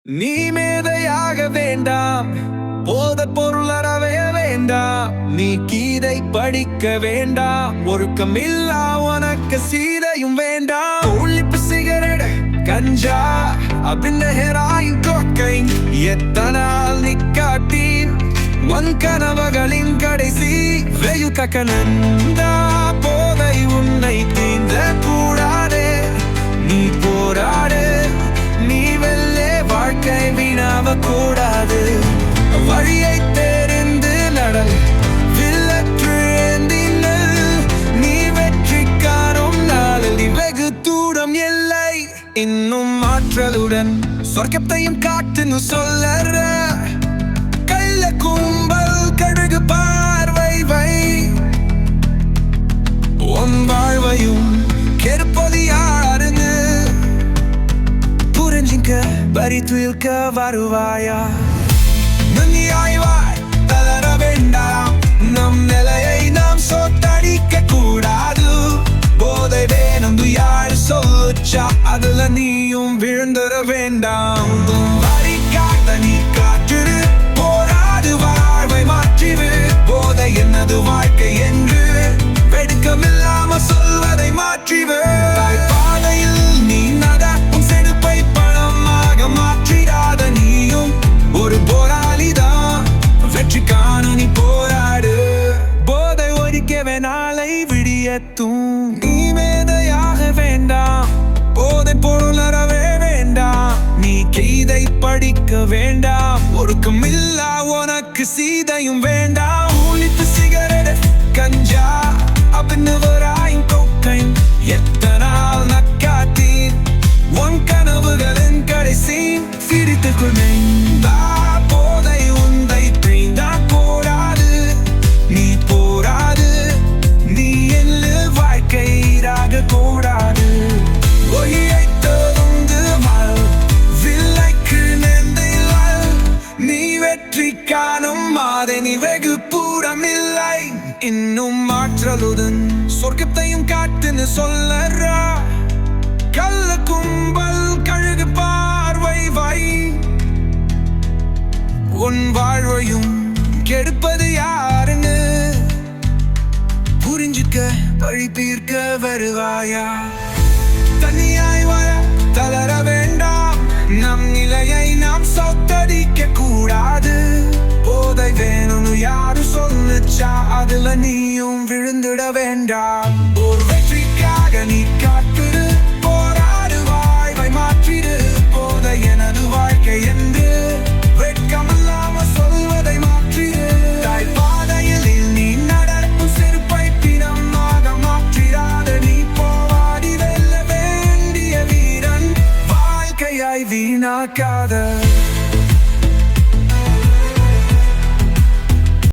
நீ மேதையாக வேண்டாம், போதைப் பொருள் அறவே வேண்டாம். நீ கீதை படிக்க வேண்டாம், ஒழுக்கமில்லா உனக்கு சீதையும் வேண்டாம். உள்ளிப்பு சிகரெட் கஞ்சா அப்படின்னு ஹெராயின் கொக்கைன் எத்தனால் நிக்காட்டீன் உன் கனவுகளின் கடைசி வெயில் கக்கனந்தா போதை உன்னை தீந்த கூடாதே. நீ போராடு, நீ வெல்லே வாழ்க்கை வீணாவ கூடாது. வழியை தெரிந்து நடல், வில்லற்று ஏந்தினல். நீ வெற்றி காணும் நாளில் வெகு தூரம் இல்லை. இன்னும் ஆற்றலுடன் சொர்க்கத்தையும் காட்டுன்னு சொல்லற கள்ள கும்பல் கழுகு பார்வை வை. உன் வாழ்வையும் கெடுப்பது யாருன்னு புரிஞ்சிக்க பரித்துயிர்க்க வருவாயா? நுண்ணியாய்வாய் தளர வேண்டாம், நம் நிலையை நாம் சொத்தடிக்க கூடாது. போதை வேணும் யாரு சொல்லுச்சா, அதுல நீயும் விழுந்துட வேண்டாம். வரிக்காக நீ காற்று போராடு, வாழ்வை மாற்றிடு. போதை என்னது வாழ்க்கை என்று வெடுக்கமில்லாம சொல்வதை மாற்றிடு. பாதையில் நீ நடக்கும் செடுப்பை பணமாக மாற்றிடாத நீயும் ஒரு போராளிதான். வெற்றி காண நீ போராடு. போதை ஒழிக்கவே நாளை விடியத்தும். நீ மேதையாக வேண்டாம், போதை பொருள் அறவே வேண்டாம். நீ கீதை படிக்க வேண்டாம், ஒழுக்கமில்லா உனக்கு சீதையும் வேண்டாம். உள்ளிப்பு சிகரெட் கஞ்சா அப்படின்னு ஹெராயின் கொக்கைன் எத்தனால் நக்காட்டீன் உன் கனவுகளின் கடைசி சிரித்துக்குள் நெய்ந்தா போதை உந்தை தீண்டா கூடாது. நீ போராடு, நீ எல்லு வாழ்க்கையாக கூடாது. ஒளியை தந்து வாழ், வில்லைக்கு நெந்தையில் நீ வெற்றி காணும் மாதை நீ வெகு பூரமில்லை. இன்னும் ஆற்றலுடன் சொர்க்கத்தையும் காட்டுன்னு சொல்லறா கள்ள கும்பல் கழுகு பார்வை வை. உன் வாழ்வையும் கெடுப்பது யாருன்னு புரிஞ்சுக்க பழி தீர்க்க வருவாயா? தனியாய் வாழ தளர வேண்டாம், நம் நிலையை நாம் சொத்தடிக்க கூடாது. போதை வேணும்னு யாரு சொல்லுச்சா, அதுல நீயும் விழுந்துட வேண்டாம். ஒரு வெற்றிக்காக நீ காட்டுடு, போராடு, வாழ்வை மாற்றிடு. போதை எனது வாழ்க்கை என்று வெட்கமில்லாம சொல்வதை மாற்றிடு. பாதையில் நீ நடக்கும் செருப்பை பிணமாக மாற்றிடாத. நீ போராடி வெல்ல வேண்டிய வீரன், வாழ்க்கையாய் வீணாக்காத.